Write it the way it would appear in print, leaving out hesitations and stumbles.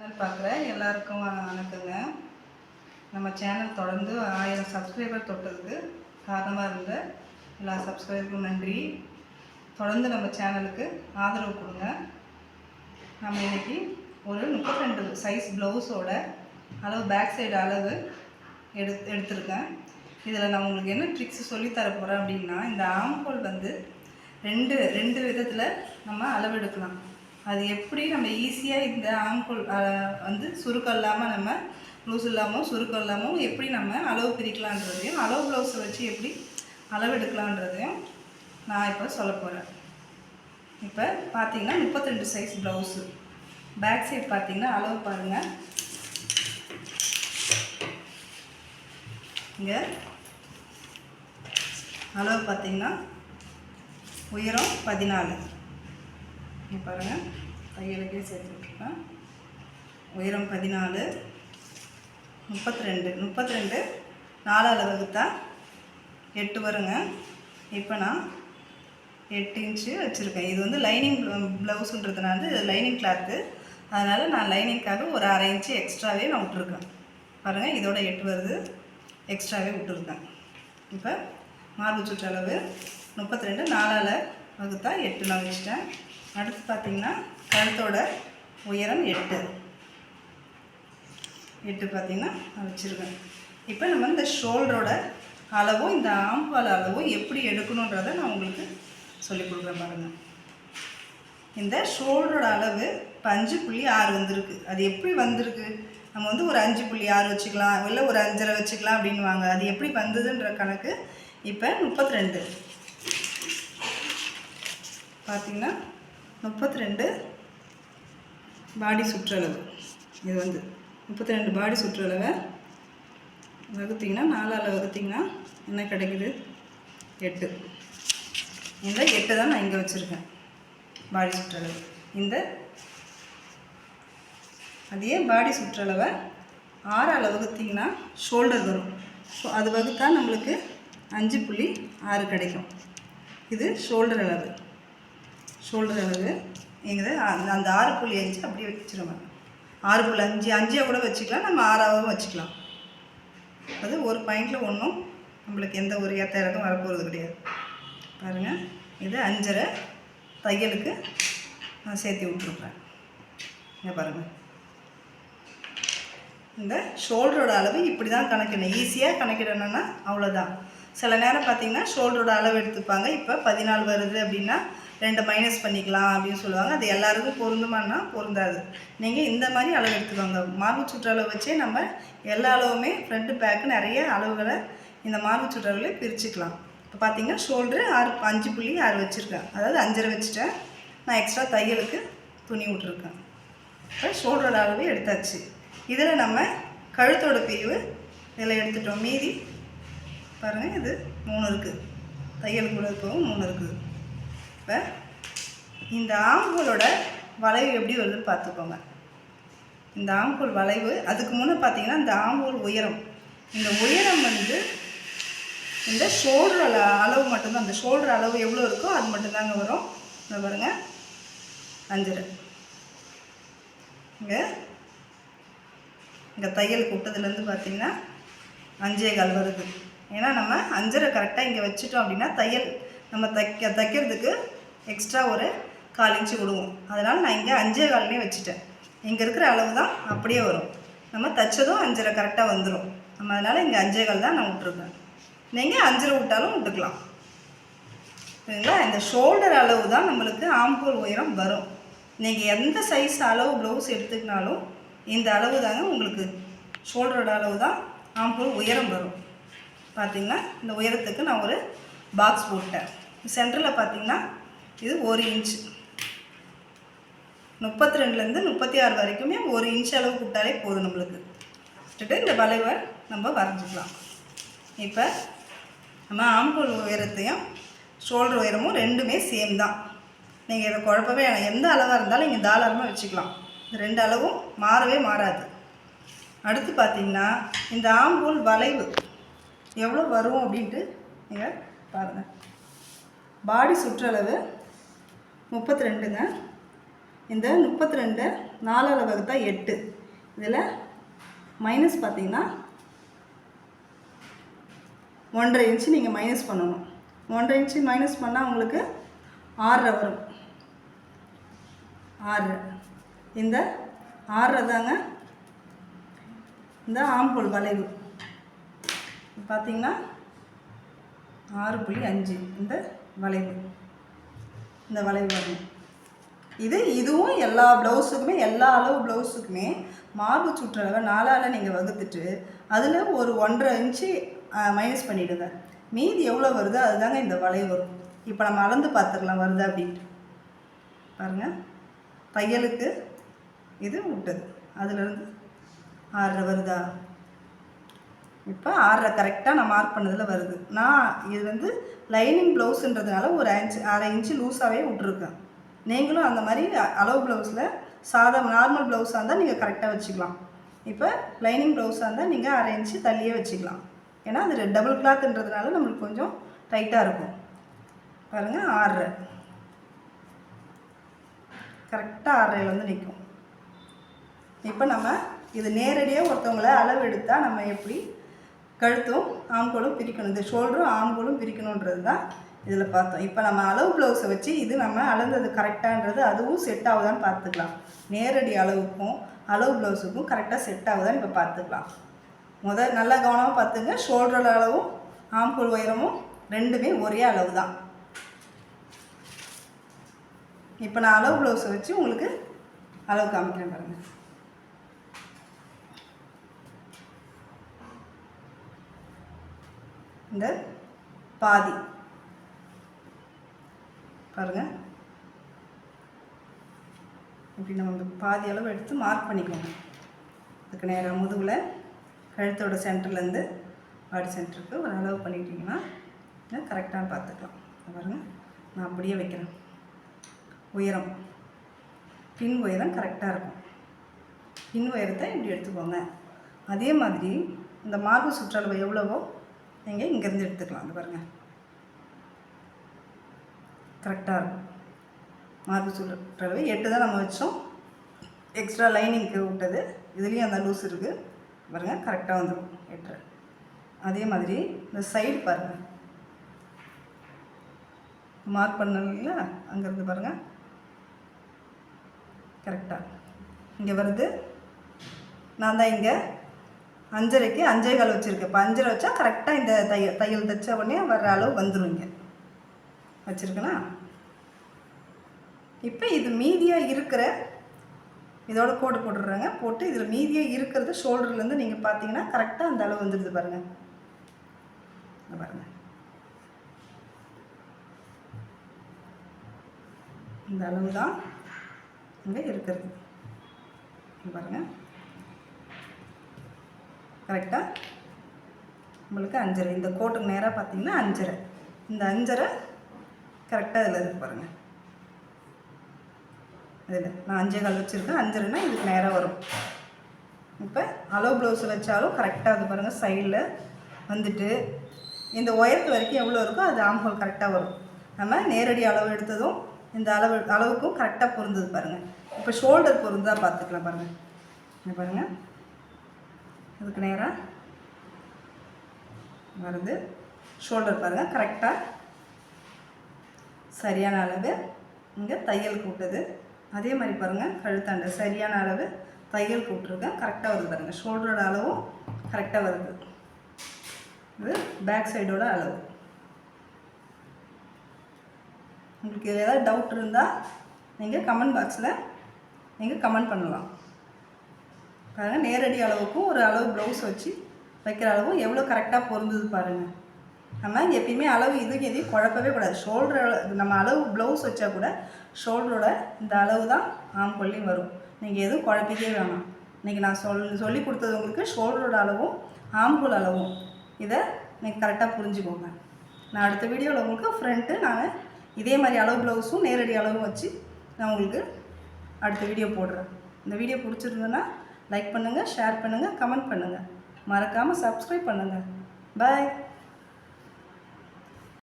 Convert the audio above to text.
பார்க்குறேன் எல்லாருக்கும் வணக்கங்க. நம்ம சேனல் தொடர்ந்து 1000 சப்ஸ்கிரைபர் தொட்டதுக்கு காரணமாக இருந்த எல்லா சப்ஸ்கிரைபருக்கும் நன்றி. தொடர்ந்து நம்ம சேனலுக்கு ஆதரவு கொடுங்க. நம்ம இன்றைக்கி ஒரு 32 சைஸ் ப்ளவுஸோட அளவு பேக் சைடு அளவு எடுத்திருக்கேன். இதில் நான் உங்களுக்கு என்ன ட்ரிக்ஸ் சொல்லித்தர போகிறேன் அப்படின்னா, இந்த ஆம்ஹோல் வந்து ரெண்டு விதத்தில் நம்ம அளவு எடுக்கலாம். அது எப்படி நம்ம ஈஸியாக இந்த ஆம்ஹோல் வந்து சுருக்கம் இல்லாமல் நம்ம லூஸ் இல்லாமல் சுருக்கம் இல்லாமல் எப்படி நம்ம அளவு பிரிக்கலான்றதையும் அளவு ப்ளவுஸை வச்சு எப்படி அளவு எடுக்கலான்றதையும் நான் இப்போ சொல்ல போகிறேன். இப்போ பார்த்தீங்கன்னா 32 சைஸ் ப்ளவுஸு பேக் சைட் பார்த்தீங்கன்னா அளவு பாருங்கள். இங்கே அளவு பார்த்தீங்கன்னா உயரம் 14. இங்கே பாருங்கள், தையலுக்கே சேர்த்து விட்ருக்கேன். உயரம் 14, 32 4 அளவுக்கு தான் 8 வருங்க. இப்போ நான் 8 இன்ச்சு வச்சுருக்கேன். இது வந்து லைனிங் ப்ளவுஸுன்றதுனால இது லைனிங் கிளாத்து, அதனால் நான் லைனிங்காக ஒரு 1/2 இன்ச்சு எக்ஸ்ட்ராவே நான் விட்டுருக்கேன். பாருங்கள், இதோட 8 வருது, எக்ஸ்ட்ராவே விட்டுருக்கேன். இப்போ மார்பு சுற்றளவு 32 4ஆல் வகுத்தா 8 நான் வச்சுட்டேன். அடுத்து பார்த்திங்கன்னா கழுத்தோட உயரம் 8 பார்த்திங்கன்னா நான் வச்சுருக்கேன். இப்போ நம்ம இந்த ஷோல்டரோட அளவும் இந்த ஆம்ஹோல் அளவும் எப்படி எடுக்கணுன்றதை நான் உங்களுக்கு சொல்லிக் கொடுக்குறேன் பாருங்கள். இந்த ஷோல்டரோட அளவு இப்போ 5.6 வந்திருக்கு. அது எப்படி வந்திருக்கு, நம்ம வந்து ஒரு 5.6 வச்சுக்கலாம், இல்லை ஒரு 5.5 வச்சுக்கலாம் அப்படின்னு வாங்க. அது எப்படி வந்ததுன்ற கணக்கு இப்போ 32 பார்த்திங்கன்னா 32 பாடி சுற்றளவு. இது வந்து 32 பாடி சுற்றளவை வகுத்திங்கன்னா 4ஆல் வகுத்திங்கன்னா என்ன கிடைக்குது, 8. இந்த 8 தான் நான் இங்கே வச்சுருக்கேன் பாடி சுற்றளவு. இந்த அதே பாடி சுற்றளவை 6ஆல் வகுத்திங்கன்னா ஷோல்டர் வரும். ஸோ அது வகுத்தா நம்மளுக்கு 5.6 கிடைக்கும். இது ஷோல்டர் அளவு. எங்கே அந்த 6.5 அப்படியே வச்சுருவாங்க. 6.5 5 கூட வச்சுக்கலாம், நம்ம 6ஆகவும் வச்சுக்கலாம். அது ஒரு பாயிண்டில் ஒன்றும் நம்மளுக்கு எந்த ஒரு ஏற்ற இறக்கம் வரப்போகிறது கிடையாது. பாருங்கள், இது 5.5 தையலுக்கு நான் சேர்த்து விட்டுருப்பேன். இங்கே பாருங்கள், இந்த ஷோல்டரோட அளவு இப்படி தான் கணக்கிடணும். ஈஸியாக கணக்கிடணும்னா அவ்வளோதான். சில நேரம் பார்த்திங்கன்னா ஷோல்டரோட அளவு எடுத்துப்பாங்க. இப்போ 14 வருது அப்படின்னா 2 மைனஸ் பண்ணிக்கலாம் அப்படின்னு சொல்லுவாங்க. அது எல்லாருக்கும் பொருந்துமானா பொருந்தாது. நீங்கள் இந்த மாதிரி அளவு எடுத்துக்கோங்க. மார்பு சுற்றளவு வச்சே நம்ம எல்லா அளவுமே ஃப்ரண்ட்டு பேக்கு நிறைய அளவுகளை இந்த மார்பு சுற்றளவுல பிரிச்சுக்கலாம். இப்போ பார்த்திங்கன்னா ஷோல்டரு 5.6 வச்சுருக்கேன், அதாவது 5.5 வச்சுட்டேன். நான் எக்ஸ்ட்ரா தையலுக்கு துணி விட்ருக்கேன். இப்போ ஷோல்டரோட அளவு எடுத்தாச்சு. இதில் நம்ம கழுத்தோட பிரிவு இதில் எடுத்துட்டோம். மீதி பாருங்கள், இது 3 இருக்குது, தையல் கூட இருக்கவும் 3 இருக்குது. இப்போ இந்த ஆம்ஹோலோட வளைவு எப்படி வருதுன்னு பார்த்துக்கோங்க. இந்த ஆம்ஹோல் வளைவு அதுக்கு முன்னே பார்த்தீங்கன்னா இந்த ஆம்ஹோல் உயரம், இந்த உயரம் வந்து இந்த ஷோல்டர் அளவு மட்டும்தான். அந்த ஷோல்டர் அளவு எவ்வளோ இருக்கோ அது மட்டும்தாங்க வரும். இந்த பாருங்கள் 5.5. இங்கே தையல் கூட்டத்துலேருந்து பார்த்திங்கன்னா 5.25 வருது. ஏன்னா நம்ம 5.5 கரெக்டாக இங்கே வச்சுட்டோம் அப்படின்னா தையல் நம்ம தைக்கிறதுக்கு எக்ஸ்ட்ரா ஒரு 1/4 இன்ச்சு விடுவோம். அதனால் நான் இங்கே 5.25 வச்சுட்டேன். இங்கே இருக்கிற அளவு தான் அப்படியே வரும். நம்ம தைச்சதும் 5.5 கரெக்டாக வந்துடும். நம்ம அதனால் இங்கே 5.25 தான் நான் விட்டுருக்கேன். நீங்கள் 5.5 விட்டாலும் விட்டுக்கலாம். சரிங்களா? இந்த ஷோல்டர் அளவு தான் நம்மளுக்கு ஆம்ஹோல் உயரம் வரும். நீங்கள் எந்த சைஸ் அளவு ப்ளவுஸ் எடுத்துக்கினாலும் இந்த அளவு தாங்க உங்களுக்கு ஷோல்டரோட அளவு தான் ஆம்ஹோல் உயரம் வரும். பார்த்திங்கன்னா இந்த உயரத்துக்கு நான் ஒரு பாக்ஸ் போட்டேன். சென்டரில் பார்த்திங்கன்னா இது 1 இன்ச்சு, 32லேருந்து 36 வரைக்குமே 1 இன்ச் அளவு விட்டாலே போதும் நம்மளுக்கு. விட்டுட்டு இந்த வளைவை நம்ம வரைஞ்சிக்கலாம். இப்போ நம்ம ஆம்ஹோல் உயரத்தையும் ஷோல்டர் உயரமும் ரெண்டுமே சேம் தான். நீங்கள் இதை குழப்பவே எந்த அளவாக இருந்தாலும் நீங்கள் தாராளமாக வச்சுக்கலாம். இந்த 2 அளவும் மாறவே மாறாது. அடுத்து பார்த்திங்கன்னா இந்த ஆம்ஹோல் வளைவு எவ்வளோ வரும் அப்படின்ட்டு நீங்கள் பாருங்கள். பாடி சுற்றளவு 32ங்க. இந்த 32 4ஆல் வகுத்தா 8. இதில் மைனஸ் பார்த்தீங்கன்னா 1.5 இன்ச்சு நீங்கள் மைனஸ் பண்ணணும். 1.5 இன்ச்சு மைனஸ் பண்ணால் உங்களுக்கு 6 வரும். 6 இந்த 6 தாங்க இந்த ஆம்பூல் வளைவு பார்த்தீங்கன்னா 6.5 இந்த வளைவு வரணும். இதுவும் எல்லா ப்ளவுஸுக்குமே எல்லா அளவு ப்ளவுஸுக்குமே மார்பு சுற்றளவை 4ஆல் நீங்கள் வகுத்துட்டு அதில் ஒரு 1.5 இன்ச்சு மைனஸ் பண்ணிவிடுங்க. மீதி எவ்வளோ வருதோ அதுதாங்க இந்த வளைவு வரும். இப்போ நம்ம அளந்து பார்த்துக்கலாம் வருது அப்படின்ட்டு. பாருங்கள், தையலுக்கு இது விட்டது, அதிலிருந்து 6 வருதா? இப்போ 6 கரெக்டாக நான் மார்க் பண்ணதில் வருது. நான் இது லைனிங் ப்ளவுஸுன்றதுனால ஒரு 1/2 இன்ச்சு லூஸாகவே விட்ருக்கேன். நீங்களும் அந்த மாதிரி அளவு ப்ளவுஸில் நார்மல் ப்ளவுஸாக இருந்தால் நீங்கள் கரெக்டாக வச்சுக்கலாம். இப்போ லைனிங் ப்ளவுஸாக இருந்தால் நீங்கள் 1/2 இன்ச்சு தள்ளியே வச்சுக்கலாம். ஏன்னா அது டபுள் கிளாத்ன்றதுனால நம்மளுக்கு கொஞ்சம் டைட்டாக இருக்கும். பாருங்கள், 6 கரெக்டாக 6 நிற்கும். இப்போ நம்ம இது நேரடியாக ஒருத்தவங்களை அளவு எடுத்தால் நம்ம எப்படி கழுத்தும் ஆம்கோலும் பிரிக்கணும், இந்த ஷோல்டரும் ஆம்கோலும் பிரிக்கணுன்றது தான் இதில் பார்த்தோம். இப்போ நம்ம அளவு ப்ளவுஸை வச்சு இது நம்ம அளந்தது கரெக்டான்றது அதுவும் செட் ஆகுதான்னு பார்த்துக்கலாம். நேரடி அளவுக்கும் அளவு ப்ளவுஸுக்கும் கரெக்டாக செட் ஆகுதான்னு இப்போ பார்த்துக்கலாம். நல்லா கவனமாக பார்த்துங்க. ஷோல்டரோட அளவும் ஆம்கோல் உயரமும் ரெண்டுமே ஒரே அளவு தான். இப்போ நான் அளவு ப்ளவுஸை வச்சு உங்களுக்கு அளவு காமிக்கிறேன் பாருங்கள். இந்த பாதி பாருங்கள், இப்படி நம்ம இந்த பாதி அளவு எடுத்து மார்க் பண்ணிக்கோங்க. அதுக்கு நேராக முதுகில் கழுத்தோட சென்டர்லேருந்து பாடி சென்டருக்கு ஒரு அளவு பண்ணிக்கிட்டிங்கன்னா கரெக்டாக பார்த்துக்கலாம். பாருங்கள், நான் அப்படியே வைக்கிறேன். உயரம் பின் உயரம் கரெக்டாக இருக்கும். பின் உயரத்தை இப்படி எடுத்துக்கோங்க. அதே மாதிரி இந்த மார்பு சுற்றளவு எவ்வளவோ நீங்கள் இங்கேருந்து எடுத்துக்கலாம். அந்த பாருங்கள், கரெக்டாக இருக்கும். மார்பு சுற்றளவு 8 தான் நம்ம வச்சோம். எக்ஸ்ட்ரா லைனிங்க்கு விட்டது, இதுலேயும் அந்த லூஸ் இருக்குது பாருங்கள், கரெக்டாக வந்துடும் 8. அதே மாதிரி இந்த சைடு பாருங்கள், மார்க் பண்ணல அங்கேருந்து பாருங்கள், கரெக்டாக இங்கே வருது. நான் தான் இங்கே 5.5க்கு 5.25 வச்சுருக்கேன். இப்போ 5.5 வச்சா கரெக்டாக இந்த தையல் தைச்ச உடனே வர்ற அளவு வந்துடும். இங்கே வச்சுருக்கேன்னா இப்போ இது மீதியாக இருக்கிற இதோட கோடு போட்டுடுறாங்க. போட்டு இதில் மீதியாக இருக்கிறது ஷோல்டர்லேருந்து நீங்கள் பார்த்தீங்கன்னா கரெக்டாக அந்த அளவு வந்துடுது பாருங்கள். பாருங்கள், இந்த அளவு தான் இங்கே இருக்கிறது பாருங்கள். கரெக்டாக நம்மளுக்கு 5.5 இந்த கோட்டுக்கு நேராக பார்த்தீங்கன்னா 5.5. இந்த 5.5 கரெக்டாக இதில் இருக்குது பாருங்கள். இதில் நான் 5.25 வச்சுருக்கேன். 5.5னா இதுக்கு நேராக வரும். இப்போ அளவு ப்ளவுஸில் வச்சாலும் கரெக்டாக அது பாருங்கள். சைடில் வந்துட்டு இந்த உயரத்து வரைக்கும் எவ்வளோ இருக்கோ அது ஆம்ஹோல் கரெக்டாக வரும். நம்ம நேரடி அளவு எடுத்ததும் இந்த அளவுக்கும் கரெக்டாக பொருந்தது பாருங்கள். இப்போ ஷோல்டர் பொருந்ததாக பார்த்துக்கலாம் பாருங்கள். இங்கே பாருங்கள், அதுக்கு நேராக வருது ஷோல்டர் பாருங்கள், கரெக்டாக சரியான அளவு இங்கே தையல் கூட்டுது. அதே மாதிரி பாருங்கள், கழுத்தாண்ட சரியான அளவு தையல் கூப்பிட்ருக்கேன், கரெக்டாக வருது பாருங்கள். ஷோல்டரோட அளவும் கரெக்டாக வருது. இது பேக் சைடோட அளவு. உங்களுக்கு ஏதாவது டவுட் இருந்தால் நீங்கள் கமெண்ட் பாக்ஸில் நீங்கள் கமெண்ட் பண்ணலாம். பாருங்கள், நேரடி அளவுக்கும் ஒரு அளவு ப்ளவுஸ் வச்சு வைக்கிற அளவும் எவ்வளோ கரெக்டாக பொருந்தது பாருங்கள். நம்ம எப்பயுமே அளவு இதுக்கு எதையும் குழப்பவே கூடாது. ஷோல்டர் நம்ம அளவு ப்ளவுஸ் வச்சா கூட ஷோல்டரோட இந்த அளவு தான் ஆம்கொல்லையும் வரும். நீங்கள் எதுவும் குழப்பிக்கவே வேணாம். இன்றைக்கி நான் சொல்லி கொடுத்தது உங்களுக்கு ஷோல்டரோட அளவும் ஆம்கோல் அளவும். இதை நீங்கள் கரெக்டாக புரிஞ்சுக்கோங்க. நான் அடுத்த வீடியோவில் உங்களுக்கு ஃப்ரண்ட்டு நான் இதே மாதிரி அளவு ப்ளவுஸும் நேரடி அளவும் வச்சு நான் உங்களுக்கு அடுத்த வீடியோ போடுறேன். இந்த வீடியோ பிடிச்சிருந்ததுன்னா லைக் பண்ணுங்கள், ஷேர் பண்ணுங்கள், கமெண்ட் பண்ணுங்கள். மறக்காமல் சப்ஸ்கிரைப் பண்ணுங்கள். பாய்.